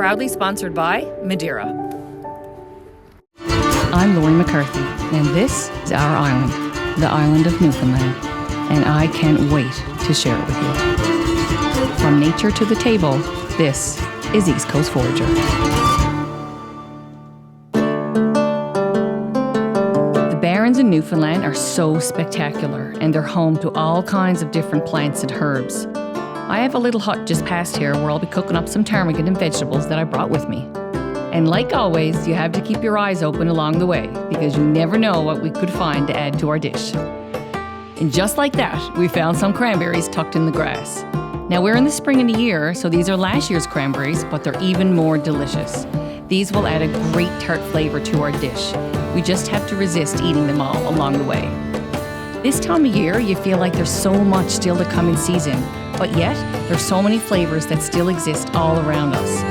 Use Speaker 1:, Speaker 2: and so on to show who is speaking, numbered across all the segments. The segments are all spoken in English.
Speaker 1: proudly sponsored by Madeira.
Speaker 2: I'm Laurie McCarthy, and this is our island, the island of Newfoundland, and I can't wait to share it with you. From nature to the table, this is East Coast Forager. The Barrens in Newfoundland are so spectacular, and they're home to all kinds of different plants and herbs. I have a little hut just past here where I'll be cooking up some ptarmigan and vegetables that I brought with me. And like always, you have to keep your eyes open along the way because you never know what we could find to add to our dish. And just like that, we found some cranberries tucked in the grass. Now we're in the spring of the year, so these are last year's cranberries, but they're even more delicious. These will add a great tart flavor to our dish. We just have to resist eating them all along the way. This time of year, you feel like there's so much still to come in season, but yet there's so many flavors that still exist all around us.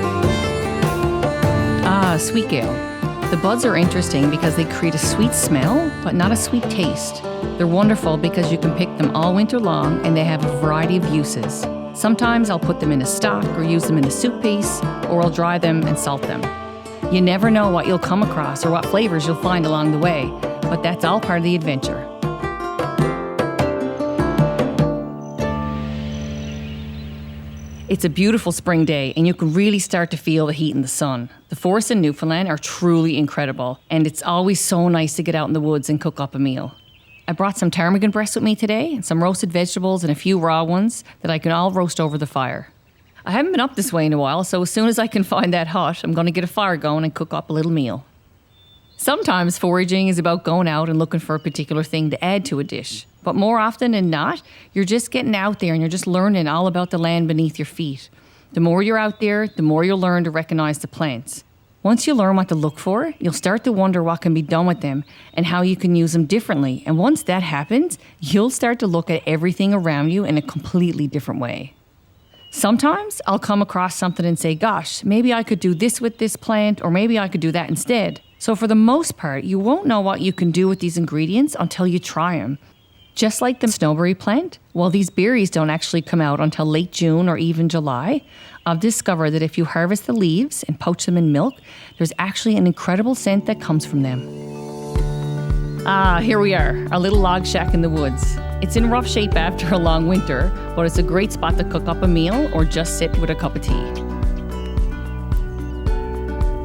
Speaker 2: Sweet gale. The buds are interesting because they create a sweet smell, but not a sweet taste. They're wonderful because you can pick them all winter long and they have a variety of uses. Sometimes I'll put them in a stock or use them in a soup piece, or I'll dry them and salt them. You never know what you'll come across or what flavors you'll find along the way, but that's all part of the adventure. It's a beautiful spring day, and you can really start to feel the heat in the sun. The forests in Newfoundland are truly incredible, and it's always so nice to get out in the woods and cook up a meal. I brought some ptarmigan breasts with me today, and some roasted vegetables and a few raw ones that I can all roast over the fire. I haven't been up this way in a while, so as soon as I can find that hut, I'm going to get a fire going and cook up a little meal. Sometimes foraging is about going out and looking for a particular thing to add to a dish. But more often than not, you're just getting out there and you're just learning all about the land beneath your feet. The more you're out there, the more you'll learn to recognize the plants. Once you learn what to look for, you'll start to wonder what can be done with them and how you can use them differently. And once that happens, you'll start to look at everything around you in a completely different way. Sometimes I'll come across something and say, gosh, maybe I could do this with this plant, or maybe I could do that instead. So for the most part, you won't know what you can do with these ingredients until you try them. Just like the snowberry plant, while these berries don't actually come out until late June or even July, I've discovered that if you harvest the leaves and poach them in milk, there's actually an incredible scent that comes from them. Here we are, our little log shack in the woods. It's in rough shape after a long winter, but it's a great spot to cook up a meal or just sit with a cup of tea.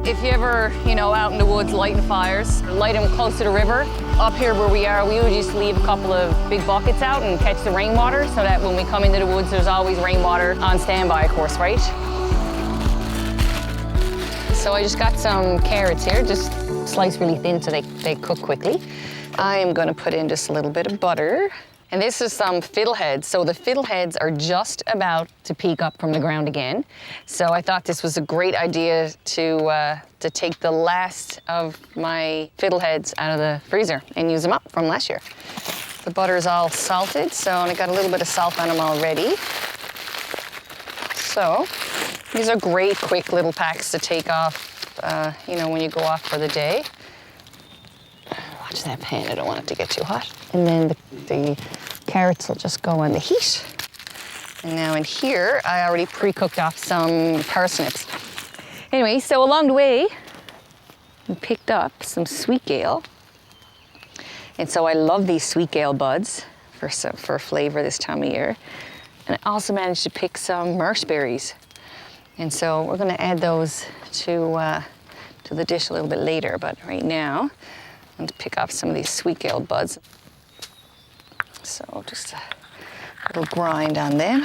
Speaker 2: If you ever, out in the woods lighting fires, light them close to the river. Up here where we are, we usually just leave a couple of big buckets out and catch the rainwater so that when we come into the woods, there's always rainwater on standby, of course, right? So I just got some carrots here, just sliced really thin so they cook quickly. I am gonna put in just a little bit of butter. And this is some fiddleheads. So the fiddleheads are just about to peek up from the ground again. So I thought this was a great idea to take the last of my fiddleheads out of the freezer and use them up from last year. The butter is all salted, so I got a little bit of salt on them already. So these are great, quick little packs to take off, when you go off for the day. Watch that pan, I don't want it to get too hot. And then the carrots will just go on the heat. And now in here, I already pre-cooked off some parsnips. Anyway, so along the way, we picked up some sweet gale. And so I love these sweet gale buds for flavor this time of year. And I also managed to pick some marshberries. And so we're gonna add those to the dish a little bit later, but right now, I'm going to pick off some of these sweet gale buds. So just a little grind on them.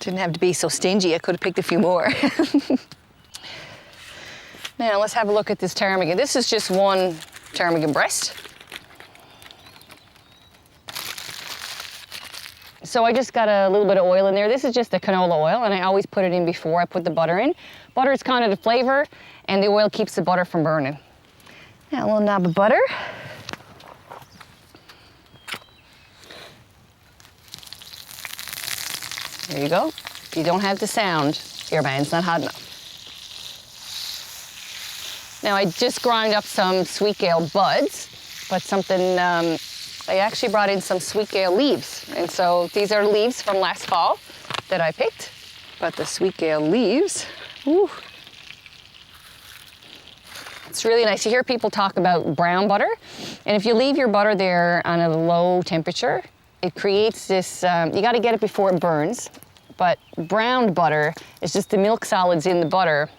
Speaker 2: Didn't have to be so stingy, I could have picked a few more. Now let's have a look at this ptarmigan. This is just one ptarmigan breast. So I just got a little bit of oil in there. This is just the canola oil, and I always put it in before I put the butter in. Butter is kind of the flavor, and the oil keeps the butter from burning. Now a little knob of butter. There you go. If you don't have the sound, here, man, it's not hot enough. Now I just ground up some sweet gale buds, but something, I actually brought in some sweet gale leaves. And so these are leaves from last fall that I picked.
Speaker 3: But the sweet gale leaves, ooh. It's really nice. You hear people talk about brown butter, and if you leave your butter there on a low temperature, it creates this, you gotta get it before it burns, but browned butter is just the milk solids in the butter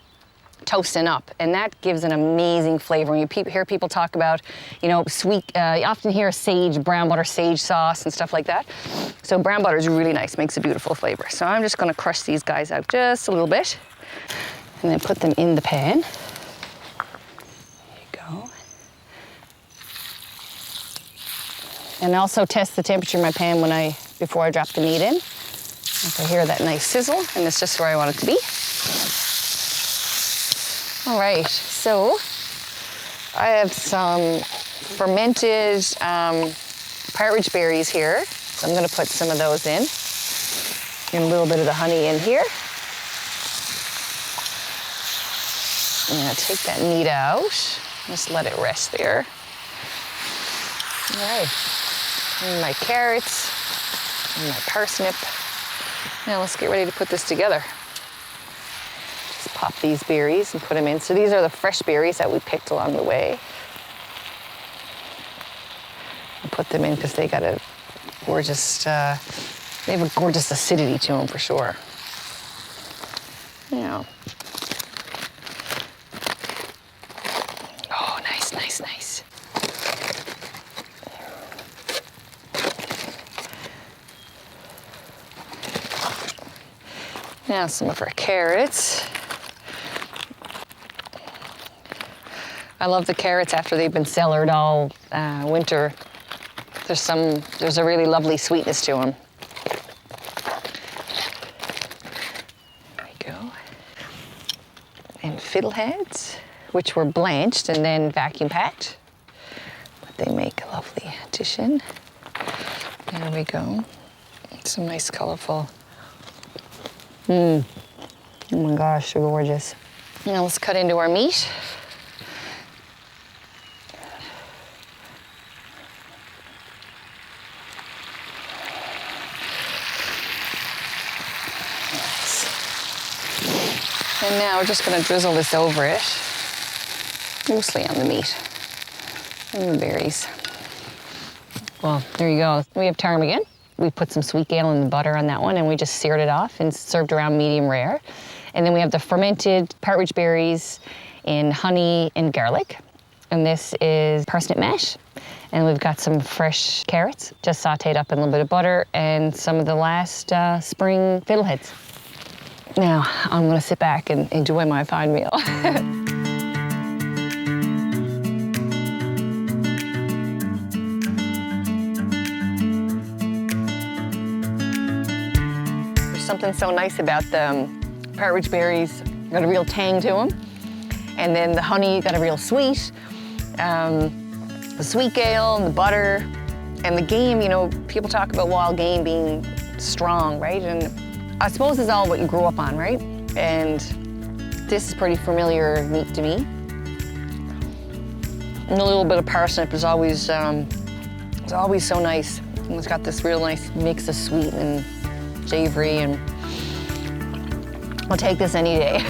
Speaker 3: toasting up, and that gives an amazing flavor. When you hear people talk about, you know, sweet, you often hear sage, brown butter sage sauce and stuff like that. So brown butter is really nice, makes a beautiful flavor. So I'm just gonna crush these guys out just a little bit and then put them in the pan. There you go. And also test the temperature of my pan before I drop the meat in. If I hear that nice sizzle, and it's just where I want it to be. All right, so I have some fermented partridge berries here. So I'm gonna put some of those in. And a little bit of the honey in here. I'm gonna take that meat out. Just let it rest there. All right, and my carrots, and my parsnip. Now let's get ready to put this together. Pop these berries and put them in. So these are the fresh berries that we picked along the way. And put them in because they got a gorgeous, they have a gorgeous acidity to them for sure. Yeah. Oh, nice, nice, nice. Now some of our carrots. I love the carrots after they've been cellared all winter. There's a really lovely sweetness to them. There we go. And fiddleheads, which were blanched and then vacuum packed. But they make a lovely addition. There we go. Some nice colorful. Oh my gosh, they're gorgeous. Now let's cut into our meat. And now we're just gonna drizzle this over it, mostly on the meat and the berries. Well, there you go. We have ptarmigan. We put some sweet gale in the butter on that one, and we just seared it off and served around medium rare. And then we have the fermented partridge berries in honey and garlic. And this is parsnip mash. And we've got some fresh carrots, just sauteed up in a little bit of butter, and some of the last spring fiddleheads. Now, I'm gonna sit back and enjoy my fine meal. There's something so nice about the partridge berries. Got a real tang to them. And then the honey got a real sweet. The sweet gale and the butter. And the game, you know, people talk about wild game being strong, right? And I suppose it's all what you grew up on, right? And this is pretty familiar meat to me. And a little bit of parsnip is always so nice. And it's got this real nice mix of sweet and savory, and I'll take this any day.